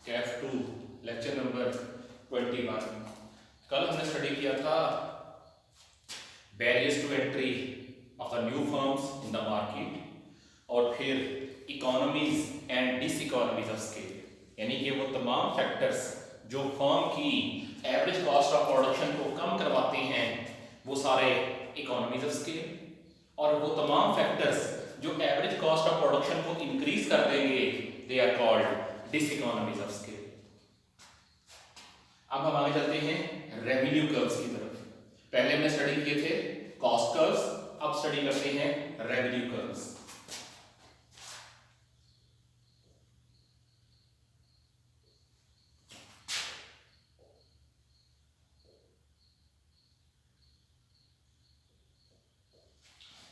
Kaif 2 lecture number 21। कल हमने study किया था barriers to entry of the new firms in the market और फिर economies and diseconomies of scale, यानी कि वो तमाम फैक्टर्स जो फर्म की एवरेज कॉस्ट ऑफ प्रोडक्शन को कम करवाते हैं वो सारे इकोनॉमीज ऑफ स्केल, और वो तमाम फैक्टर्स जो एवरेज कॉस्ट ऑफ प्रोडक्शन को इंक्रीज कर देंगे they are called diseconomies of scale. अब हम आगे चलते हैं रेवेन्यू कर्व्स की तरफ। पहले हमने स्टडी किए थे कॉस्ट कर्व्स, अब स्टडी करते हैं revenue curves.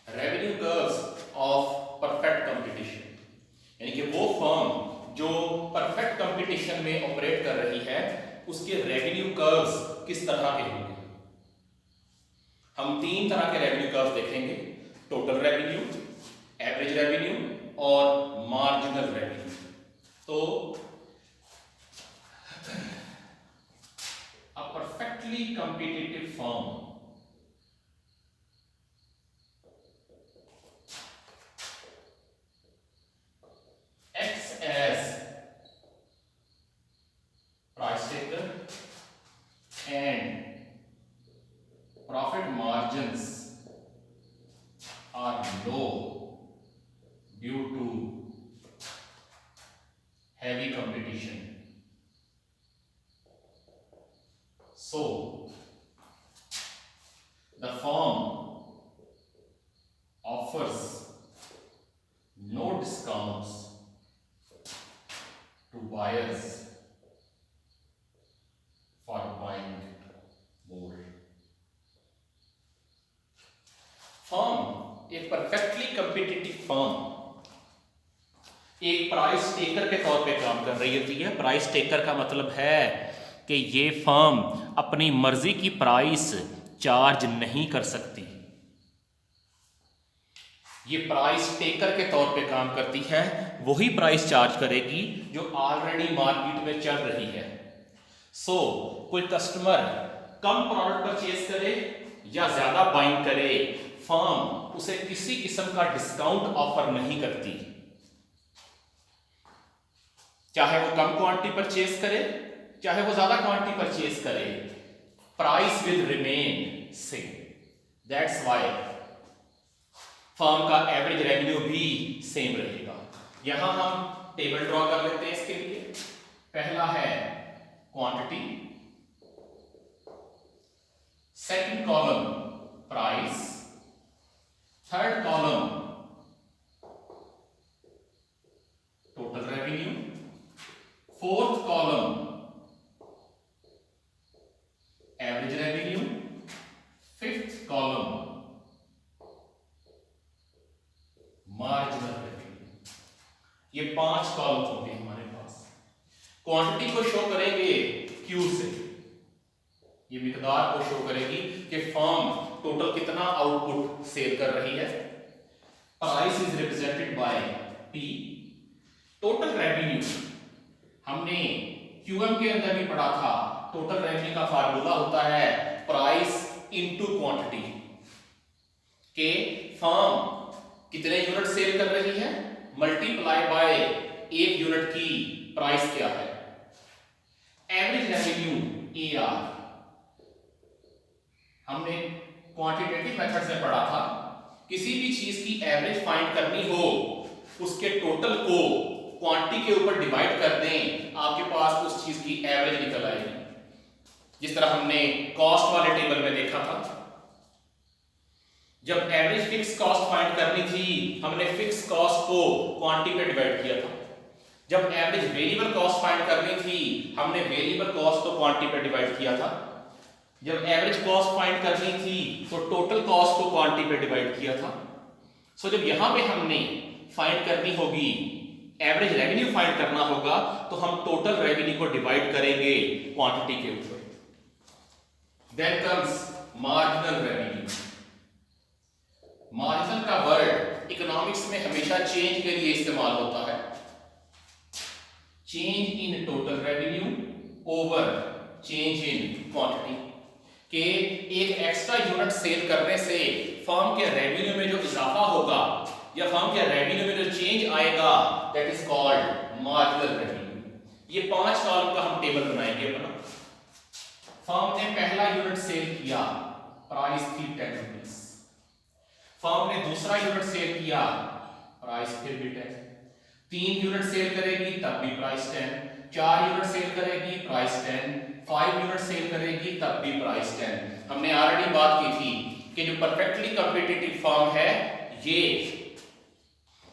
Revenue curves of perfect competition, यानी कि वो फर्म जो परफेक्ट कंपटीशन में ऑपरेट कर रही है उसके रेवेन्यू कर्व्स किस तरह के होंगे। हम तीन तरह के रेवेन्यू कर्व्स देखेंगे, टोटल रेवेन्यू, एवरेज रेवेन्यू और मार्जिनल रेवेन्यू। तो अ perfectly competitive firm acts as price taker and profit margins are low due to heavy competition. So the firm offers no discounts to buyers for buying more. Firm, एक perfectly competitive firm एक price taker के तौर पे काम कर रही होती है। प्राइस टेकर का मतलब है कि ये फर्म अपनी मर्जी की प्राइस चार्ज नहीं कर सकती, ये प्राइस टेकर के तौर पे काम करती है, वही प्राइस चार्ज करेगी जो ऑलरेडी मार्केट में चल रही है। सो कोई कस्टमर कम प्रोडक्ट परचेज करे या ज्यादा बाइंग करे, फर्म उसे किसी किस्म का डिस्काउंट ऑफर नहीं करती, चाहे वो कम क्वांटिटी परचेज करे चाहे वो ज्यादा क्वांटिटी परचेज करे, price will remain same. That's why firm का एवरेज रेवेन्यू भी सेम रहेगा। यहां हम टेबल ड्रॉ कर लेते हैं इसके लिए। पहला है quantity, second column price, third column total revenue, fourth column average revenue, fifth column marginal revenue. ये पांच कॉलम होंगे हमारे पास। क्वांटिटी को शो करेंगे क्यू से, ये मिकदार को शो करेगी कि फर्म टोटल कितना आउटपुट सेल कर रही है। Price is represented by P. Total revenue हमने क्यूएम के अंदर भी पढ़ा था, टोटल रेवेन्यू का फार्मूला होता है प्राइस इनटू क्वांटिटी, के फर्म कितने यूनिट सेल कर रही है मल्टीप्लाई बाय एक यूनिट की प्राइस क्या है। एवरेज रेवेन्यू एआर हमने क्वांटिटेटिव मेथड से पढ़ा था, किसी भी चीज की एवरेज फाइंड करनी हो उसके टोटल को क्वांटिटी के ऊपर डिवाइड कर दें, आपके पास उस चीज की एवरेज निकल आएगी। जिस तरह हमने कॉस्ट वाले टेबल में देखा था, जब एवरेज फिक्स कॉस्ट फाइंड करनी थी हमने फिक्स कॉस्ट को क्वांटिटी पे डिवाइड किया था। जब एवरेज वेरिएबल कॉस्ट फाइंड करनी थी हमने वेरिएबल कॉस्ट को क्वांटिटी पे डिवाइड किया था। जब एवरेज कॉस्ट फाइंड करनी थी तो टोटल कॉस्ट को क्वांटिटी पे डिवाइड किया था। सो जब यहां पे हमने फाइंड करनी होगी, एवरेज रेवेन्यू फाइंड करना होगा, तो हम टोटल रेवेन्यू को डिवाइड करेंगे क्वांटिटी के ऊपर। Then comes marginal revenue. Marginal का वर्ड इकोनॉमिक्स में हमेशा चेंज के लिए इस्तेमाल होता है। Change in total revenue over change in quantity, कि एक एक्स्ट्रा यूनिट सेल करने से फर्म के रेवेन्यू में जो इजाफा होगा या फर्म के रेवेन्यू में जो चेंज आएगा that is called marginal revenue. ये 5 कॉलम का हम टेबल बनाएंगे अपना। फर्म ने पहला यूनिट सेल किया, प्राइस थी 10 रुपीस। फर्म ने दूसरा यूनिट सेल किया, प्राइस फिर भी 10। 3 यूनिट सेल करेगी तब भी प्राइस 10। 4 यूनिट सेल करेगी प्राइस 10। 5 यूनिट सेल करेगी तब भी प्राइस 10। हमने ऑलरेडी बात की थी कि जो परफेक्टली कॉम्पिटिटिव फर्म है ये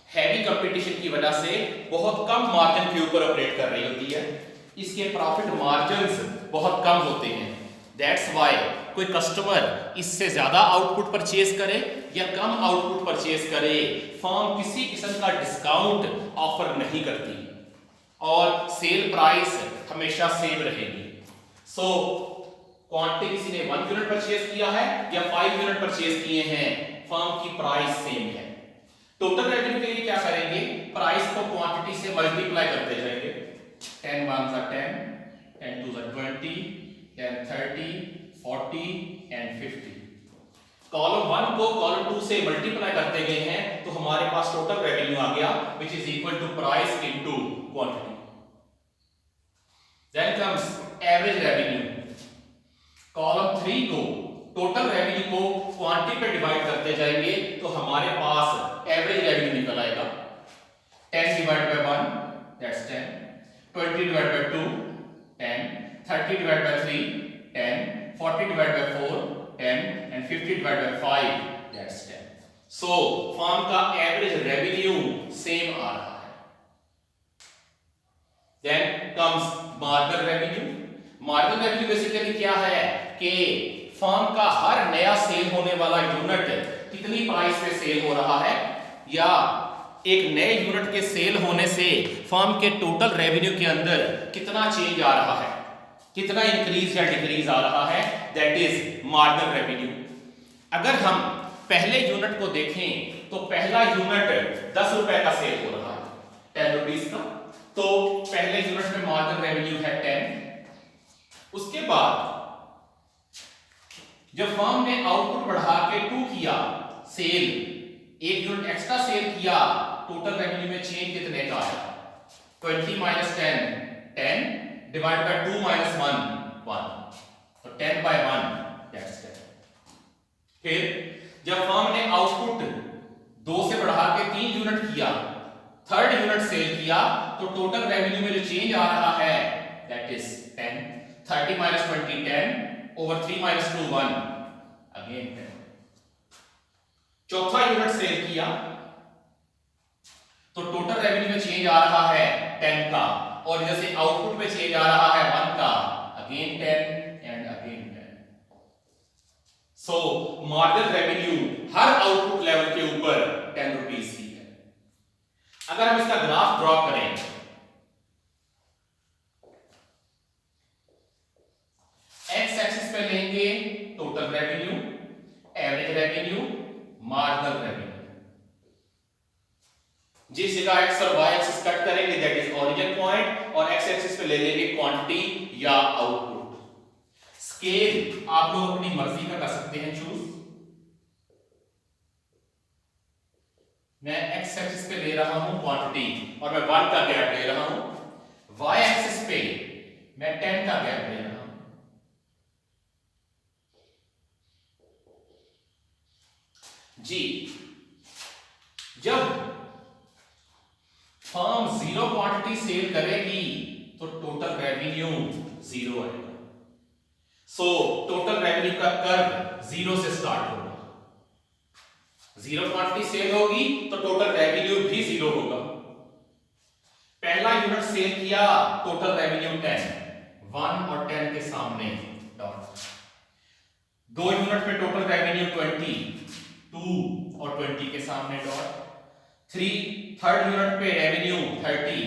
हैवी कंपटीशन की वजह से बहुत कम मार्जिन के ऊपर ऑपरेट कर रही होती है, इसके प्रॉफिट मार्जिन्स बहुत कम होते हैं। दैट्स व्हाई कोई कस्टमर इससे ज्यादा आउटपुट परचेज करे या कम आउटपुट परचेज करे, फर्म किसी किस्म का डिस्काउंट ऑफर नहीं करती और सेल प्राइस हमेशा सेम रहेगी। सो क्वांटिटी किसी ने 1 यूनिट परचेज किया है या 5 यूनिट परचेज किए हैं, फर्म की प्राइस सेम है। टोटल रेवेन्यू के लिए क्या करेंगे, प्राइस को क्वांटिटी से मल्टीप्लाई करते जाएंगे। 10 1 are 10, 10 2 are 20, 10 30, 40 and 50। कॉलम 1 को कॉलम 2 से मल्टीप्लाई करते गए हैं तो हमारे पास टोटल रेवेन्यू आ गया which is equal to price into quantity। Then comes average revenue। Column 3 को टोटल रेवेन्यू को क्वांटिटी पे डिवाइड करते जाएंगे तो हमारे पास एवरेज रेवेन्यू निकल आएगा। 10 divided by 1 that's 10, 20 divided by 2 10, 30 divided by 3 10, 40 divided by 4 10 and 50 divided by 5 that's 10। So firm का एवरेज रेवेन्यू सेम आ रहा है। Then comes marginal revenue. Marginal revenue basically क्या है कि फर्म का हर नया सेल होने वाला यूनिट कितनी प्राइस पे सेल हो रहा है या एक नए यूनिट के सेल होने से फर्म के टोटल रेवेन्यू के अंदर कितना चेंज आ रहा है, कितना इंक्रीज या डिक्रीज आ रहा है, दैट इज मार्जिनल रेवेन्यू। अगर हम पहले यूनिट को देखें तो पहला यूनिट 10 रुपए का सेल हो रहा है 10 रुपीस का, तो पहले यूनिट में मार्जिनल रेवेन्यू है 10। उसके बाद जब फर्म ने आउटपुट बढ़ा के 2 किया, सेल एक यूनिट एक्स्ट्रा सेल किया, टोटल रेवेन्यू में चेंज कितने का आया, 20 minus 10 10 divided by 2 minus 1 1, तो 10 by 1 that's 10। फिर जब फर्म ने आउटपुट 2 से बढ़ा के 3 यूनिट किया, थर्ड यूनिट सेल किया, तो टोटल रेवेन्यू में जो चेंज आ रहा है that is 10। 30 minus 20 10 over 3 minus 2 1 again 10। चौथा यूनिट सेल किया तो टोटल रेवेन्यू में चेंज आ रहा है 10 का, और जैसे आउटपुट में चेंज आ रहा है 1 का, again 10 and again 10। So marginal revenue her output level के ऊपर 10 रुपीस ही है। अगर हम इसका ग्राफ ड्रॉ करें, एक्स एक्सिस पे लेंगे total revenue, average revenue, marginal revenue. जिस जगह एक्स और वाई एक्सिस कट करेंगे दैट इज ओरिजिन पॉइंट, और एक्स एक्सिस पे ले लेंगे क्वांटिटी या आउटपुट। स्केल आप लोग अपनी मर्जी का कर सकते हैं चूज। मैं एक्स एक्सिस पे ले रहा हूं क्वांटिटी और मैं 1 का गैप ले रहा हूं, वाई एक्सिस पे मैं 10 का गैप ले रहा हूं। जी, जब फर्म 0 क्वांटिटी सेल करेगी तो टोटल रेवेन्यू 0 आएगा। सो टोटल रेवेन्यू का कर्व 0 से स्टार्ट होगा। 0 क्वांटिटी सेल होगी तो टोटल रेवेन्यू भी 0 होगा। पहला यूनिट सेल किया, टोटल रेवेन्यू 10, 1 और 10 के सामने डॉट। 2 यूनिट पे टोटल रेवेन्यू 20, 2 और 20 के सामने डॉट। थर्ड यूनिट पे रेवेन्यू 30,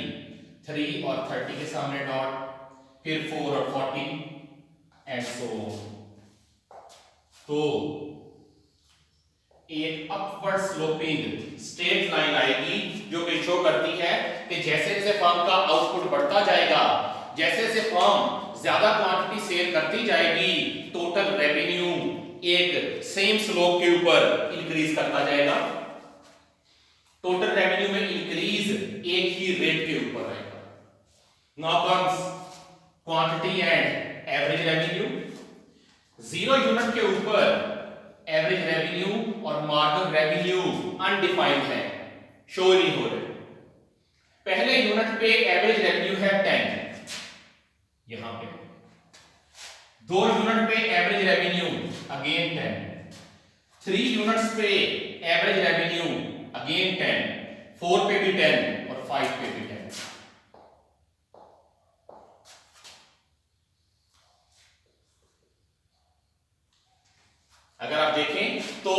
3 और 30 के सामने डॉट। फिर 4 और 40 एंड सो। तो एक अपवर्ड स्लोपिंग स्ट्रेट लाइन आएगी जो कि शो करती है कि जैसे जैसे फर्म का आउटपुट बढ़ता जाएगा, जैसे जैसे फर्म ज्यादा क्वांटिटी सेल करती जाएगी, टोटल रेवेन्यू एक सेम स्लोप के ऊपर इंक्रीज करता जाएगा। टोटल रेवेन्यू में इंक्रीज एक ही रेट के ऊपर रहेगा। Now comes quantity and average revenue. 0 unit के ऊपर एवरेज रेवेन्यू और मार्जिनल रेवेन्यू अनडिफाइंड है, शो नहीं हो रहे। पहले यूनिट पे एवरेज रेवेन्यू है 10, यहां पे 2 यूनिट पे एवरेज रेवेन्यू अगेन 10, 3 यूनिट्स पे एवरेज रेवेन्यू अगेन 10, 4 पे भी 10 और 5 पे भी 10। अगर आप देखें तो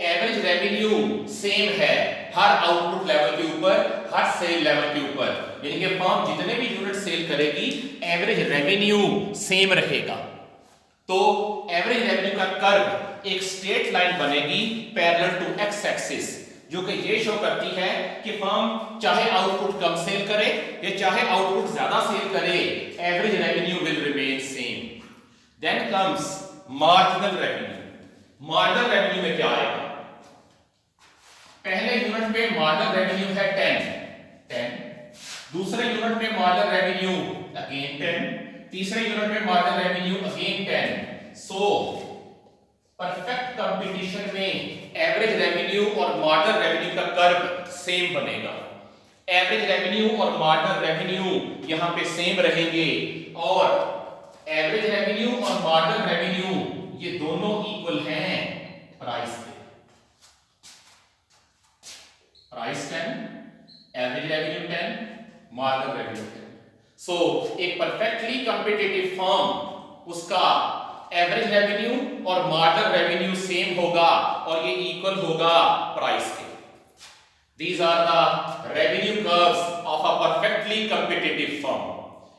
एवरेज रेवेन्यू सेम है हर आउटपुट लेवल के ऊपर, हर सेल लेवल के ऊपर, यानी कि फर्म जितने भी यूनिट सेल करेगी एवरेज रेवेन्यू सेम रहेगा। तो एवरेज रेवेन्यू का कर्व एक स्ट्रेट लाइन बनेगी पैरेलल टू एक्स एक्सिस, जो कि ये शो करती है कि फर्म चाहे आउटपुट कम सेल करे या चाहे आउटपुट ज्यादा सेल करे, average revenue will remain same. Then comes marginal revenue. Marginal revenue में क्या आएगा? पहले यूनिट पे मार्जिनल रेवेन्यू है 10, दूसरे यूनिट पे मार्जिनल रेवेन्यू अगेन 10, तीसरे यूनिट में marginal revenue again 10। So perfect competition में एवरेज रेवेन्यू और मार्जिनल रेवेन्यू का कर्व सेम बनेगा। एवरेज रेवेन्यू और मार्जिनल रेवेन्यू यहां पे सेम रहेंगे और एवरेज रेवेन्यू और मार्जिनल रेवेन्यू ये दोनों इक्वल हैं प्राइस पे। Price 10, average revenue 10, marginal revenue 10। सो एक परफेक्टली कॉम्पिटिटिव फर्म उसका एवरेज रेवेन्यू और मार्जिनल रेवेन्यू सेम होगा और ये इक्वल होगा प्राइस के। These are the revenue curves of a perfectly competitive firm.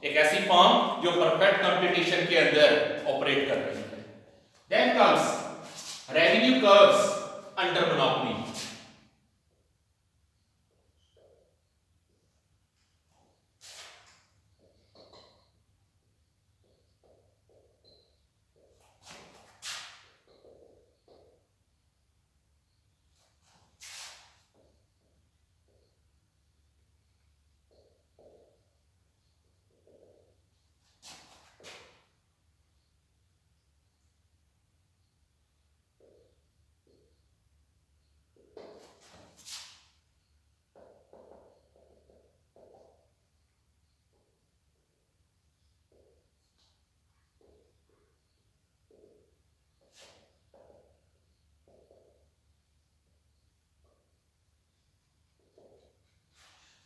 एक ऐसी फर्म जो परफेक्ट कंपटीशन के अंदर ऑपरेट कर रही है। Then comes revenue curves under monopoly.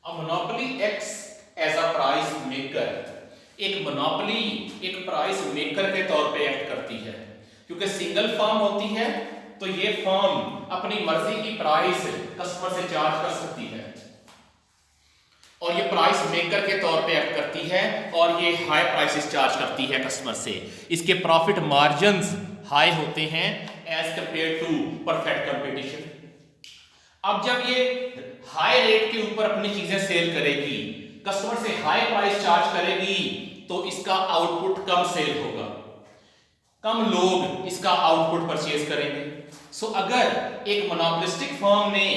A monopoly acts as a price maker. एक मोनोपोली एक प्राइस मेकर के तौर पे एक्ट करती है, क्योंकि सिंगल फर्म होती है तो ये फर्म अपनी मर्जी की प्राइस कस्टमर से चार्ज कर सकती है और ये प्राइस मेकर के तौर पे एक्ट करती है और ये हाई प्राइसेस चार्ज करती है कस्टमर से। इसके प्रॉफिट मार्जिन्स हाई होते हैं as compare to perfect competition. अब जब ये हाई रेट के ऊपर अपनी चीजें सेल करेगी, कस्टमर से हाई प्राइस चार्ज करेगी, तो इसका आउटपुट कम सेल होगा, कम लोग इसका आउटपुट परचेज करेंगे। सो अगर एक मोनोपोलिस्टिक फर्म ने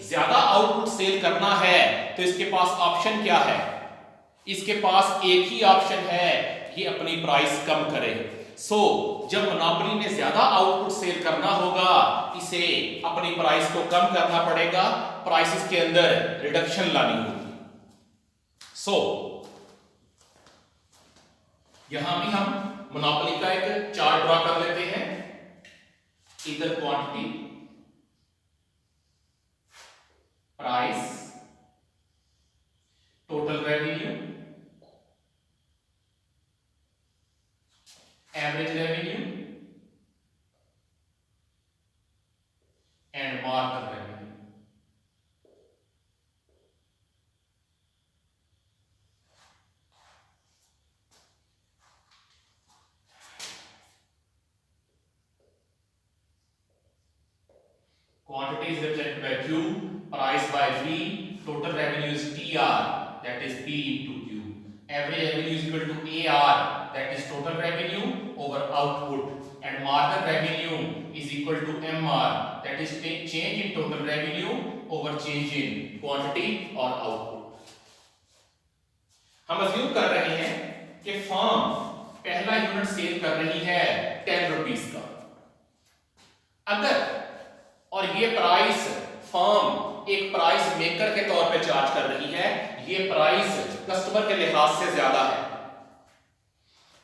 ज्यादा आउटपुट सेल करना है तो इसके पास ऑप्शन क्या है? इसके पास एक ही ऑप्शन है, ये अपनी प्राइस कम करे। जब मोनोपोली ने ज्यादा आउटपुट सेल करना होगा, इसे अपनी प्राइस को कम करना पड़ेगा, प्राइसेस के अंदर रिडक्शन लानी होगी। यहां भी हम मोनोपोली का एक चार्ट ड्रॉ कर लेते हैं। इधर quantity, price, total revenue, average revenue and marginal revenue. quantity is represented by Q, price by V, total revenue is TR, that is P into Q. Average revenue is equal to AR, that is total revenue over output, and margin revenue is equal to MR, that is change in total revenue over change in quantity or output. हम assume कर रहे हैं कि firm पहला unit cell कर रही है 10 rupees का, अगर और ये प्राइस फर्म एक प्राइस मेकर के तौर पे चार्ज कर रही है, ये प्राइस कस्टमर के लिहाज से ज्यादा है।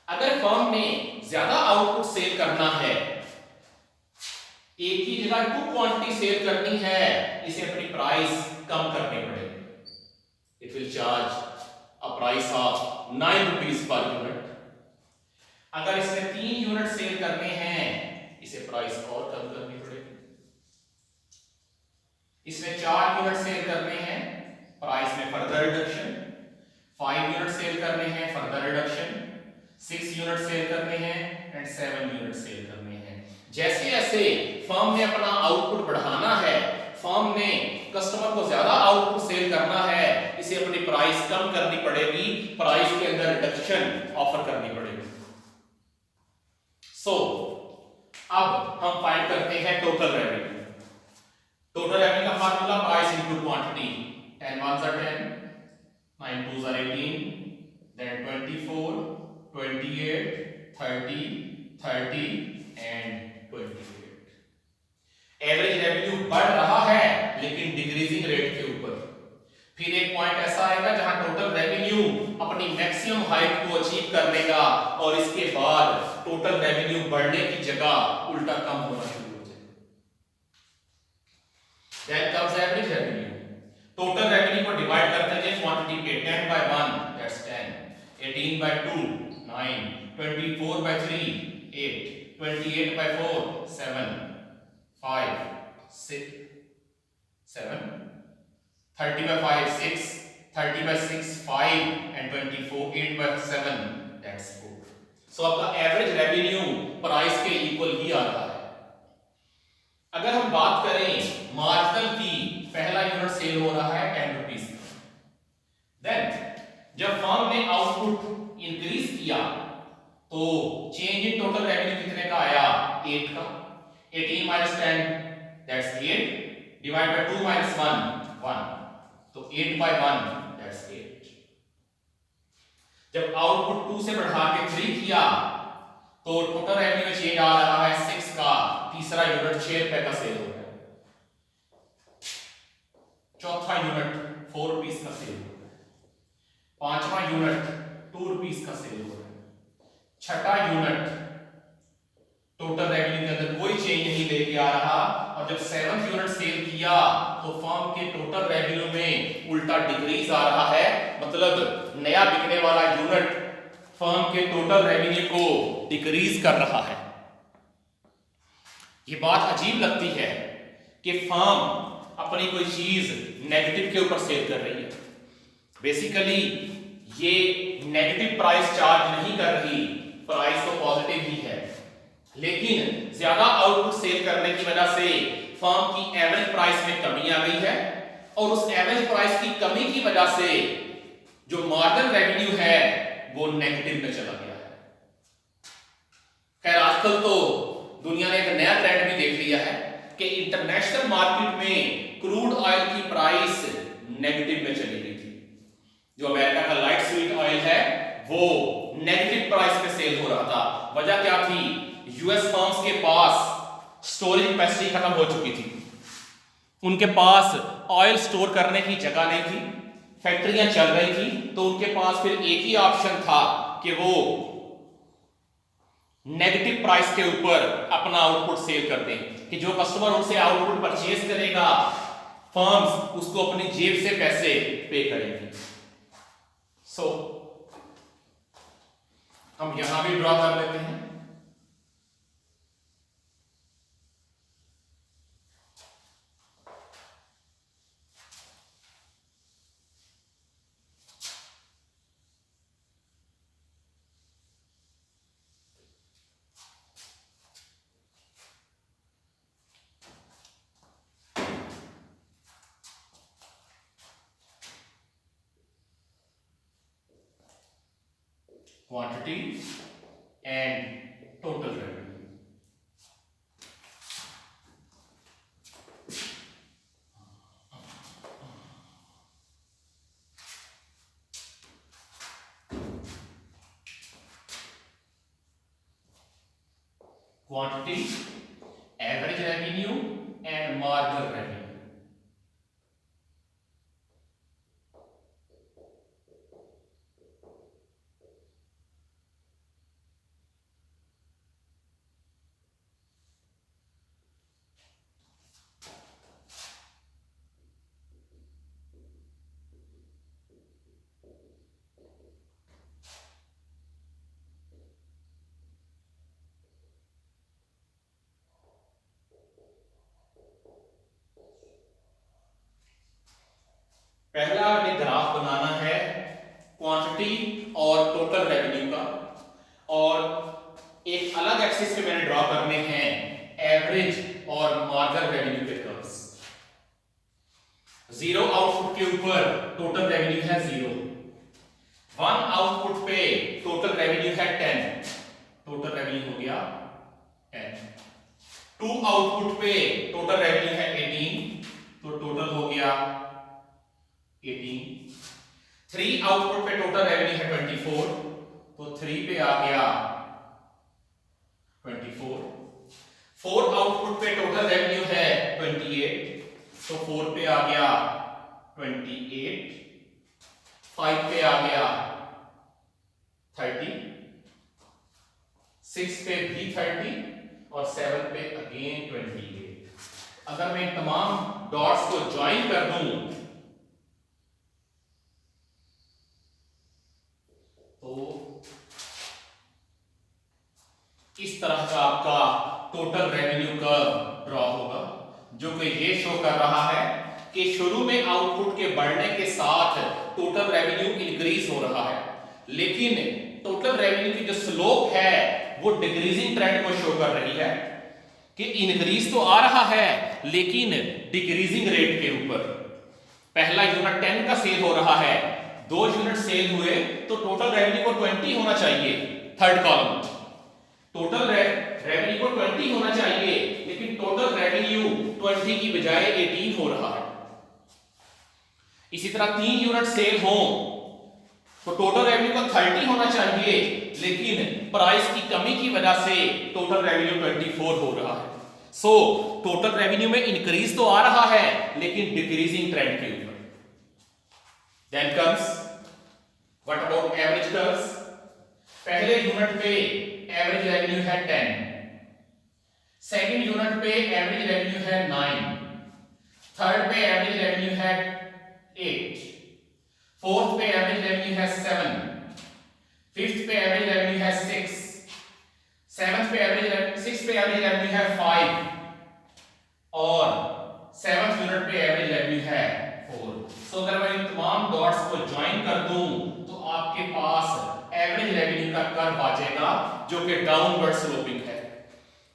अगर फर्म ने ज्यादा आउटपुट सेल करना है, एक ही जगह 2 क्वांटिटी सेल करनी है, इसे अपनी प्राइस कम करनी पड़ेगी। It will charge a price of 9 rupees per unit. अगर इसने 3 यूनिट सेल करने हैं, इसे प्राइस और कम करनी पड़ेगी। इसमें 4 यूनिट सेल करने हैं, प्राइस में फर्दर रिडक्शन। 5 यूनिट सेल करने हैं, फर्दर रिडक्शन। 6 यूनिट सेल करने हैं एंड 7 यूनिट सेल करने हैं। जैसे जैसे फर्म ने अपना आउटपुट बढ़ाना है, फर्म ने कस्टमर को ज्यादा आउटपुट सेल करना है, इसे अपनी प्राइस कम करनी पड़ेगी, प्राइस के अंदर रिडक्शन ऑफर करनी पड़ेगी। सो अब हम फाइंड करते हैं टोटल रेवेन्यू। टोटल रेवेन्यू का formula price into quantity. 10 1s are 10, 9 2s are 18, then 24, 28, 30, 30 and 28। Average revenue बढ़ रहा है लेकिन डिक्रीजिंग रेट के ऊपर। फिर एक पॉइंट ऐसा आएगा जहां टोटल रेवेन्यू अपनी मैक्सिमम हाइट को अचीव कर लेगा और इसके बाद टोटल रेवेन्यू बढ़ने की जगह उल्टा कम होना शुरू हो जाएगा। Then comes average revenue। Total revenue को डिवाइड करते हैं क्वांटिटी पे। 10 by 1 that's 10, 18 by 2 9, 24 by 3 8, 28 by 4 7, 5 6 7, 30 by 5 6, 30 by 6 5 and 24 8 by 7 that's 4। सो आपका एवरेज रेवेन्यू प्राइस के इक्वल ही आ रहा है। अगर हम बात करें मार्जिनल की, पहला यूनिट सेल हो रहा है 10 रुपीस का, देन जब फर्म ने आउटपुट इंक्रीज किया तो चेंज इन टोटल रेवेन्यू कितने का आया? 8 का। 18 minus 10 that's 8, divide by 2 minus 1 1, तो 8 by 1 that's 8। जब आउटपुट 2 से बढ़ा के 3 किया तो टोटल रेवेन्यू में चेंज आ रहा है 6 का। तीसरा यूनिट 6 रुपए का सेल हो रहा है। चौथा यूनिट 4 रुपीस का सेल हो रहा है। पांचवा यूनिट 2 रुपीस का सेल हो रहा है। छठा यूनिट टोटल रेवेन्यू के अंदर कोई चेंज नहीं लेके आ रहा, और जब 7th यूनिट सेल किया तो फर्म के टोटल रेवेन्यू में उल्टा डिक्रीज आ रहा है। मतलब नया बिकने वाला यूनिट फर्म के टोटल रेवेन्यू को डिक्रीज कर रहा है। ये बात अजीब लगती है कि फर्म अपनी कोई चीज नेगेटिव के ऊपर सेल कर रही है। बेसिकली ये नेगेटिव प्राइस चार्ज नहीं कर रही, प्राइस तो पॉजिटिव ही है, लेकिन ज्यादा आउटपुट सेल करने की वजह से फर्म की एवरेज प्राइस में कमी आ गई है, और उस एवरेज प्राइस की कमी की वजह से जो मार्जिन रेवेन्यू है वो नेगेटिव में चला गया है। खैर आजकल तो दुनिया ने एक नया ट्रेंड भी देख लिया है कि इंटरनेशनल मार्केट में क्रूड ऑयल की प्राइस नेगेटिव में चली गई थी। जो अमेरिका का लाइट स्वीट ऑयल है वो नेगेटिव प्राइस पे सेल हो रहा था। वजह क्या थी? यूएस फर्म्स के पास स्टोरेज कैपेसिटी खत्म हो चुकी थी, उनके पास ऑयल स्टोर करने की जगह नहीं थी, फैक्ट्रियां चल रही थी, तो उनके पास फिर एक ही ऑप्शन था कि वो नेगेटिव प्राइस के ऊपर अपना आउटपुट सेल कर दें, कि जो कस्टमर उनसे आउटपुट परचेज करेगा फर्म्स उसको अपनी जेब से पैसे पे करेंगी। सो हम यहां भी ड्रॉ कर लेते हैं। Quantity and total revenue. Quantity, average revenue and marginal revenue. पहला हमें ग्राफ बनाना है क्वांटिटी और टोटल रेवेन्यू का, और एक अलग एक्सिस पे मैंने ड्रॉ करने हैं एवरेज और मार्जिनल रेवेन्यू के कर्व्स। जीरो आउटपुट के ऊपर टोटल रेवेन्यू है 0, 1 आउटपुट पे टोटल रेवेन्यू है 10, टोटल रेवेन्यू हो गया 10, 2 आउटपुट पे टोटल रेवेन्यू है 18, तो टोटल हो गया 18, 3 आउटपुट पे टोटल रेवेन्यू है 24, तो 3 पे आ गया 24, 4 आउटपुट पे टोटल रेवेन्यू है 28, तो 4 पे आ गया 28, 5 पे आ गया 30, 6 पे भी 30 और 7 पे अगेन 28। अगर मैं तमाम डॉट्स को ज्वाइन कर दूं तो इस तरह का आपका टोटल रेवेन्यू कर्व ड्रॉ होगा, जो कि ये शो कर रहा है कि शुरू में आउटपुट के बढ़ने के साथ टोटल रेवेन्यू इंक्रीज हो रहा है, लेकिन टोटल रेवेन्यू की जो स्लोप है वो डिक्रीजिंग ट्रेंड को शो कर रही है कि इंक्रीज तो आ रहा है लेकिन डिक्रीजिंग रेट के ऊपर। पहला यूनिट 10 का सेल हो रहा है, 2 यूनिट सेल हुए तो टोटल रेवेन्यू को 20 होना चाहिए, थर्ड कॉलम टोटल रेवेन्यू को 20 होना चाहिए, लेकिन टोटल रेवेन्यू 20 की बजाय 18 हो रहा है। इसी तरह 3 यूनिट सेल हो तो टोटल रेवेन्यू को 30 होना चाहिए, लेकिन प्राइस की कमी की वजह से टोटल रेवेन्यू 24 हो रहा है। सो टोटल रेवेन्यू में इंक्रीज तो आ रहा है लेकिन डिक्रीजिंग ट्रेंड के ऊपर। Then comes what about average curves. पहले यूनिट पे एवरेज रेवेन्यू है 10, सेकंड यूनिट पे एवरेज रेवेन्यू है 9, थर्ड पे एवरेज रेवेन्यू है 8, फोर्थ पे एवरेज रेवेन्यू है 7, फिफ्थ पे एवरेज रेवेन्यू है 6, सेवंथ पे सिक्स्थ पे एवरेज रेवेन्यू है 5 और सेवंथ यूनिट पे एवरेज रेवेन्यू है 4। सो अगर मैं इन तमाम डॉट्स को ज्वाइन कर दूं तो आपके पास एवरेज रेवेन्यू का कर्व आ जाएगा जो कि डाउनवर्ड स्लोपिंग है।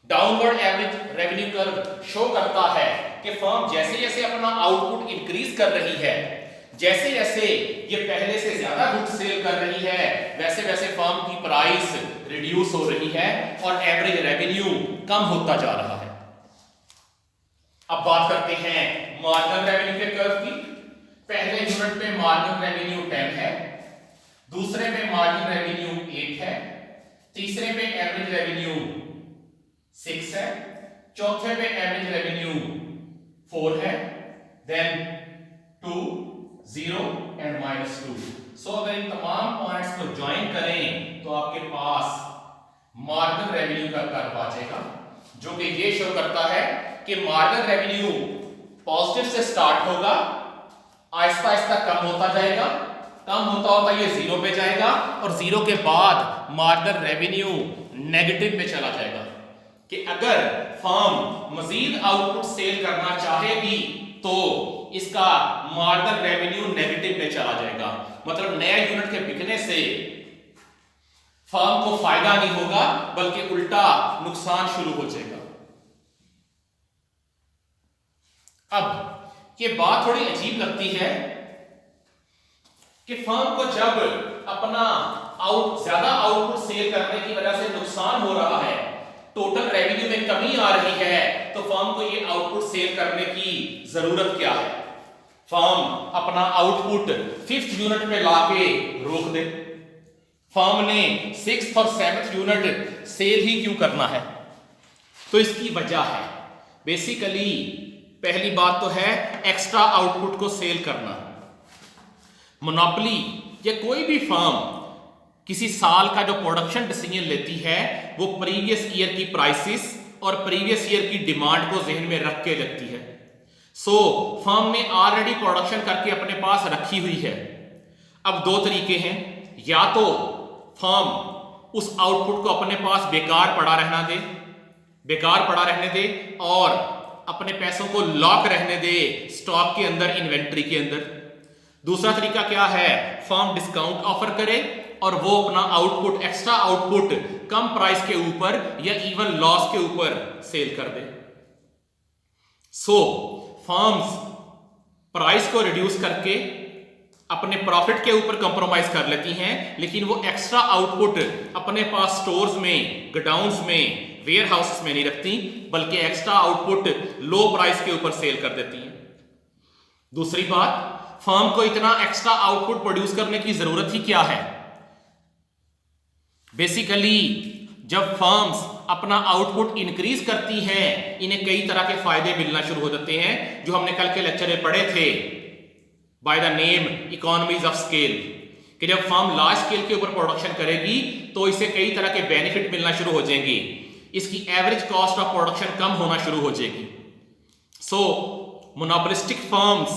Downward average revenue curve show करता है कि फर्म जैसे जैसे अपना आउटपुट इंक्रीज कर रही है, जैसे जैसे ये पहले से ज्यादा गुड्स सेल कर रही है, वैसे वैसे फर्म की प्राइस रिड्यूस हो रही है और एवरेज रेवेन्यू कम होता जा रहा है। अब बात करते हैं मार्जिनल रेवेन्यू के कर्व की। पहले यूनिट पे मार्जिनल रेवेन्यू 10 है, दूसरे पे मार्जिनल रेवेन्यू 8 है, तीसरे पे एवरेज रेवेन्यू 6 है, चौथे पे एवरेज रेवेन्यू 4 है, देन 2, 0 एंड -2। सो अगर इन तमाम पॉइंट्स को ज्वाइन करें तो आपके पास मार्जिनल रेवेन्यू का कर्व आ जाएगा, जो कि ये शो करता है कि मार्जिनल रेवेन्यू पॉजिटिव से स्टार्ट होगा, आहिस्ता आहिस्ता कम होता जाएगा, कम होता होता ये 0 पे जाएगा और 0 के बाद मार्जिनल रेवेन्यू नेगेटिव में चला जाएगा। कि अगर फर्म मजीद आउटपुट सेल करना चाहेगी तो इसका मार्जिनल रेवेन्यू नेगेटिव में चला जाएगा, मतलब नया यूनिट के बिकने से फर्म को फायदा नहीं होगा बल्कि उल्टा नुकसान शुरू हो जाएगा। अब ये बात थोड़ी अजीब लगती है कि फर्म को जब अपना ज्यादा आउटपुट सेल करने की वजह से नुकसान हो रहा है, टोटल रेवेन्यू में कमी आ रही है, तो फर्म को ये आउटपुट सेल करने की जरूरत क्या है? फर्म अपना आउटपुट 5th यूनिट पे लाके रोक दे। फर्म ने 6th और 7th यूनिट सेल ही क्यों करना है? तो इसकी वजह है बेसिकली, पहली बात तो है एक्स्ट्रा आउटपुट को सेल करना। मोनोपोली या कोई भी फर्म किसी साल का जो प्रोडक्शन डिसीजन लेती है वो प्रीवियस ईयर की प्राइसेस और प्रीवियस ईयर की डिमांड को जहन में रख के लगती है। सो फर्म ने ऑलरेडी प्रोडक्शन करके अपने पास रखी हुई है। अब दो तरीके हैं, या तो फर्म उस आउटपुट को अपने पास बेकार पड़ा रहने दे और अपने पैसों को लॉक रहने दे स्टॉक के अंदर, इन्वेंट्री के अंदर। दूसरा तरीका क्या है, फर्म डिस्काउंट ऑफर करे और वो अपना आउटपुट, एक्स्ट्रा आउटपुट कम प्राइस के ऊपर या इवन लॉस के ऊपर सेल कर दे। सो फर्म्स प्राइस को रिड्यूस करके अपने प्रॉफिट के ऊपर कंप्रोमाइज कर लेती हैं, लेकिन वो एक्स्ट्रा आउटपुट अपने पास स्टोर्स में, गोडाउन्स में, वेयर हाउसेस में नहीं रखती, बल्कि एक्स्ट्रा आउटपुट लो प्राइस के ऊपर सेल कर देती हैं। दूसरी बात, फर्म को इतना एक्स्ट्रा आउटपुट प्रोड्यूस करने की जरूरत ही क्या है? बेसिकली जब फर्म्स अपना आउटपुट इंक्रीज करती हैं, इन्हें कई तरह के फायदे मिलना शुरू हो जाते हैं, जो हमने कल के लेक्चर में पढ़े थे by the name economies of scale, कि जब फर्म लार्ज स्केल के ऊपर प्रोडक्शन करेगी तो इसे कई तरह के बेनिफिट मिलना शुरू हो जाएंगे, इसकी एवरेज कॉस्ट ऑफ प्रोडक्शन कम होना शुरू हो जाएगी। So monopolistic firms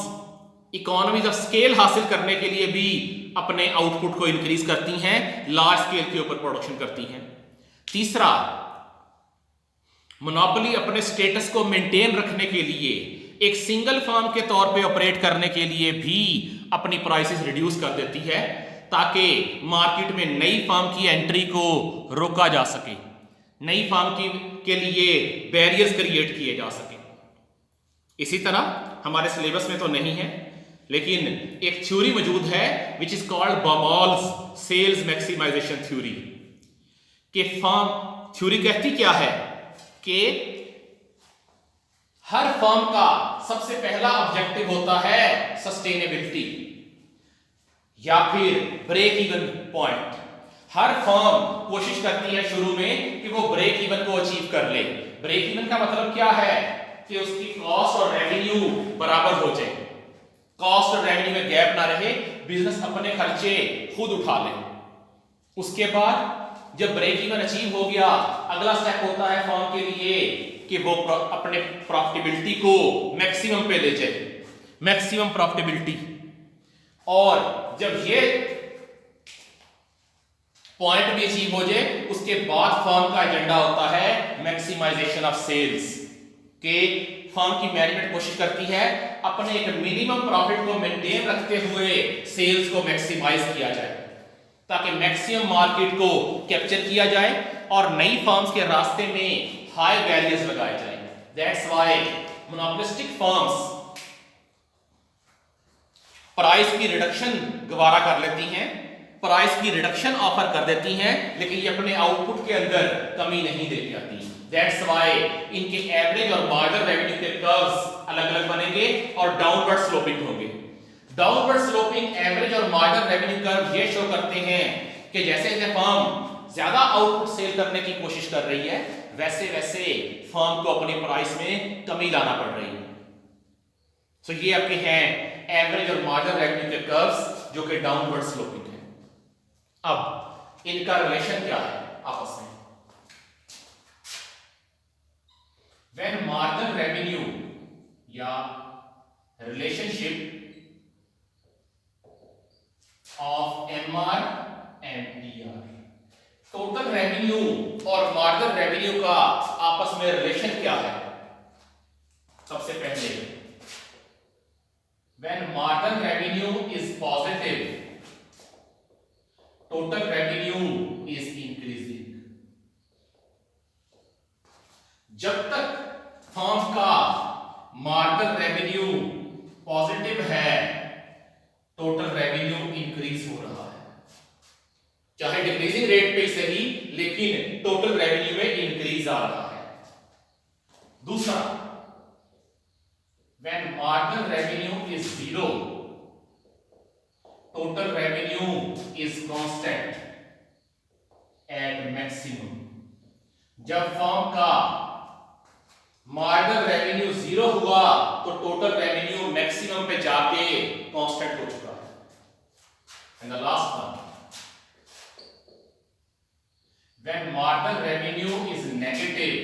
economies of scale हासिल करने के लिए भी अपने आउटपुट को इंक्रीज करती हैं, लार्ज स्केल के ऊपर प्रोडक्शन करती हैं। तीसरा, मोनोपोली अपने स्टेटस को मेंटेन रखने के लिए, एक सिंगल फर्म के तौर पे ऑपरेट करने के लिए भी अपनी प्राइसेस रिड्यूस कर देती है, ताकि मार्केट में नई फर्म की एंट्री को रोका जा सके, नई फर्म के लिए बैरियर्स क्रिएट किए जा सके। इसी तरह हमारे सिलेबस में तो नहीं है, लेकिन एक थ्योरी मौजूद है which is called Baumol's sales maximisation theory. कि फर्म थ्योरी कहती क्या है कि हर फर्म का सबसे पहला ऑब्जेक्टिव होता है सस्टेनेबिलिटी या फिर ब्रेक इवन पॉइंट। हर फर्म कोशिश करती है शुरू में कि वो ब्रेक इवन को अचीव कर ले। ब्रेक इवन का मतलब क्या है कि उसकी कॉस्ट और रेवेन्यू बराबर हो जाए, कॉस्ट और रेवेन्यू में गैप ना रहे, बिजनेस अपने खर्चे खुद उठा ले। उसके बाद जब ब्रेक इवन अचीव हो गया, अगला स्टेप होता है फर्म के लिए कि वो अपने प्रॉफिटेबिलिटी को मैक्सिमम पे ले जाए, मैक्सिमम प्रॉफिटेबिलिटी। और जब ये पॉइंट भी अचीव हो जाए, उसके बाद फर्म का एजेंडा होता है मैक्सिमाइजेशन ऑफ सेल्स। के फर्म की मैनेजमेंट कोशिश करती है अपने एक मिनिमम प्रॉफिट को मेंटेन रखते हुए सेल्स को मैक्सिमाइज किया जाए, ताकि मैक्सिमम मार्केट को कैप्चर किया जाए और नई फर्म्स के रास्ते में हाई बैरियर्स लगाए जाए। That's why monopolistic firms price की रिडक्शन गवारा कर लेती हैं, प्राइस की रिडक्शन ऑफर कर देती हैं, लेकिन ये अपने आउटपुट के अंदर कमी नहीं देती आती। दैट्स व्हाई इनके एवरेज और मार्जिनल रेवेन्यू के कर्व्स अलग अलग बनेंगे और डाउनवर्ड स्लोपिंग होंगे। डाउनवर्ड स्लोपिंग एवरेज और मार्जिनल रेवेन्यू कर्व ये शो करते हैं कि जैसे जैसे फर्म ज्यादा आउटपुट सेल करने की कोशिश कर रही है, वैसे वैसे फर्म को अपनी प्राइस में कमी लाना पड़ रही है। सो ये आपके हैं एवरेज और मार्जिनल रेवेन्यू के कर्व्स जो कि डाउनवर्ड स्लोपिंग है। अब इनका रिलेशन क्या है आपस में? व्हेन मार्जिनल रेवेन्यू या relationship of MR and DR, total revenue और मार्जिनल रेवेन्यू का आपस में रिलेशन क्या है? सबसे पहले when marginal revenue is positive, total revenue is increasing. जब तक फर्म का मार्जिनल रेवेन्यू पॉजिटिव है, टोटल रेवेन्यू इंक्रीज हो रहा है। चाहे डिक्रीजिंग रेट पे सही, लेकिन टोटल रेवेन्यू में इंक्रीज आ रहा है। दूसरा, when marginal revenue is zero, total revenue is constant eight maximum. जब फर्म का मार्जिनल रेवेन्यू जीरो हुआ तो टोटल रेवेन्यू मैक्सिमम पे जाके कांस्टेंट हो चुका है। And the last one, when marginal revenue is negative,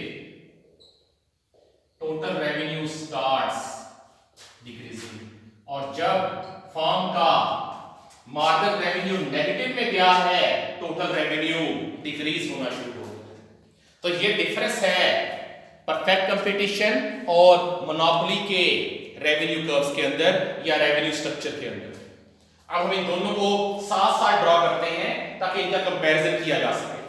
total revenue starts decreasing. और जब फर्म का मार्जिनल रेवेन्यू नेगेटिव में गया है, टोटल रेवेन्यू डिक्रीज होना शुरू हो गया। तो ये डिफरेंस है परफेक्ट कंपटीशन और मोनोपोली के रेवेन्यू कर्व्स के अंदर या रेवेन्यू स्ट्रक्चर के अंदर। अब हम इन दोनों को साथ साथ ड्रॉ करते हैं ताकि इनका कंपैरिजन किया जा सके।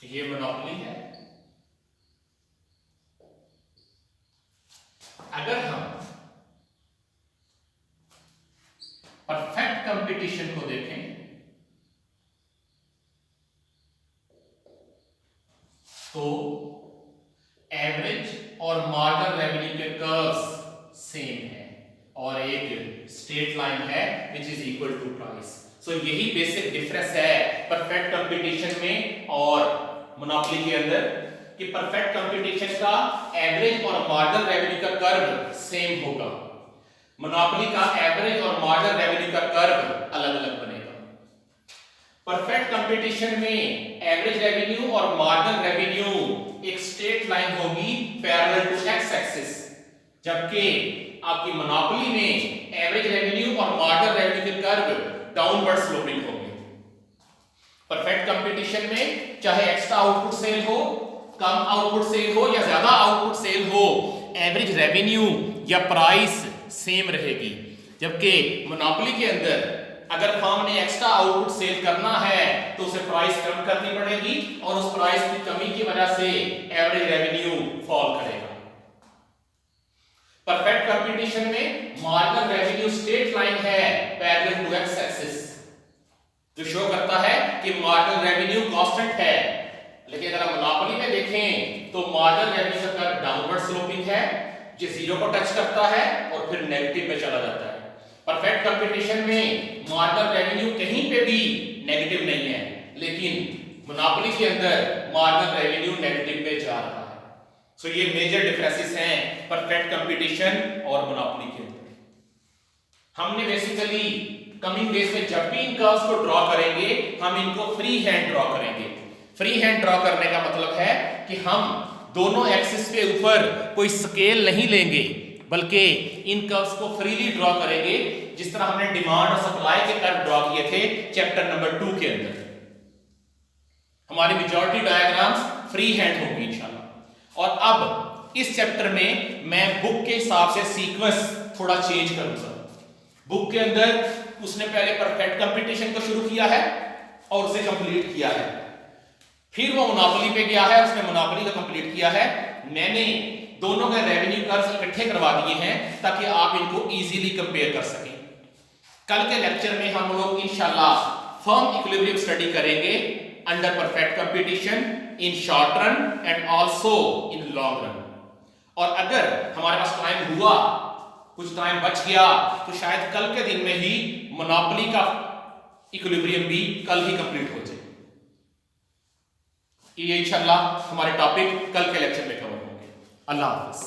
ये मोनोपोली है। अगर हम परफेक्ट कंपटीशन को देखें तो एवरेज और मार्जिनल रेवेन्यू के कर्व्स सेम है और एक स्ट्रेट लाइन है which is equal to price. So यही बेसिक डिफरेंस है परफेक्ट कंपटीशन में और मोनोपोली के अंदर कि परफेक्ट कंपटीशन का एवरेज और मार्जिनल रेवेन्यू का कर्व सेम होगा, मोनोपोली का एवरेज और मार्जिनल रेवेन्यू का कर्व अलग अलग बनेगा। परफेक्ट कंपटीशन में एवरेज रेवेन्यू और मार्जिनल रेवेन्यू एक स्ट्रेट लाइन होगी पैरेलल टू एक्स एक्सिस, जबकि आपकी मोनोपोली में एवरेज रेवेन्यू और मार्जिनल रेवेन्यू के कर्व डाउनवर्ड स्लोपिंग होंगे। परफेक्ट कंपटीशन में चाहे एक्स्ट्रा आउटपुट सेल हो, कम आउटपुट सेल हो या ज्यादा आउटपुट सेल हो, एवरेज रेवेन्यू या प्राइस सेम रहेगी। जबकि मोनोपोली के अंदर अगर फर्म ने एक्स्ट्रा आउटपुट सेल करना है तो उसे प्राइस कम करनी पड़ेगी और उस प्राइस की कमी की वजह से एवरेज रेवेन्यू फॉल करेगा। परफेक्ट कंपटीशन में मार्जिनल रेवेन्यू स्ट्रेट लाइन है पैरेलल टू एक्स एक्सिस, जो शो करता है कि मार्जिनल रेवेन्यू कांस्टेंट है। लेकिन अगर हम मोनोपोली में देखें तो मार्जिनल रेवेन्यू का कर्व डाउनवर्ड स्लोपिंग है, जो जीरो को टच करता है और फिर नेगेटिव में चला जाता है। परफेक्ट कंपटीशन में मार्जिनल रेवेन्यू कहीं पे भी नेगेटिव नहीं है, लेकिन मोनोपोली के अंदर मार्जिनल रेवेन्यू नेगेटिव पे जा रहा है। सो ये मेजर डिफरेंसेस हैं परफेक्ट कंपटीशन और मोनोपोली के अंदर। हमने बेसिकली कमिंग डेज में जब भी इन कर्व्स को ड्रॉ करेंगे हम इनको फ्री हैंड ड्रॉ करेंगे। फ्री हैंड ड्रॉ करने का मतलब है कि हम दोनों एक्सिस पे ऊपर कोई स्केल नहीं लेंगे, बल्कि इन कर्व्स को फ्रीली ड्रॉ करेंगे, जिस तरह हमने डिमांड और सप्लाई के कर्व ड्रॉ किए थे चैप्टर नंबर 2 के अंदर। हमारी मेजॉरिटी डायग्राम्स फ्री हैंड होंगी इंशाल्लाह। और अब इस चैप्टर में मैं बुक के हिसाब से सीक्वेंस थोड़ा चेंज करूंगा। बुक के अंदर उसने पहले परफेक्ट कंपटीशन को शुरू किया है और उसे कंप्लीट किया है, फिर वो मोनोपोली पे गया है, उसने मोनोपोली को कंप्लीट किया है। मैंने दोनों के रेवेन्यू कर्व्स इकट्ठे करवा दिए हैं ताकि आप इनको इजीली कंपेयर कर सकें। कल के लेक्चर में हम लोग इंशाल्लाह फर्म इक्विलिब्रियम स्टडी करेंगे under perfect competition in short run and also in long run. और अगर हमारे पास टाइम हुआ, कुछ टाइम बच गया, तो शायद कल के दिन में ही मोनोपोली का इक्विलिब्रियम भी कल ही कंप्लीट हो जाए। ये इंशाल्लाह हमारे टॉपिक कल के लेक्चर में कवर होंगे। अल्लाह हाफिज़।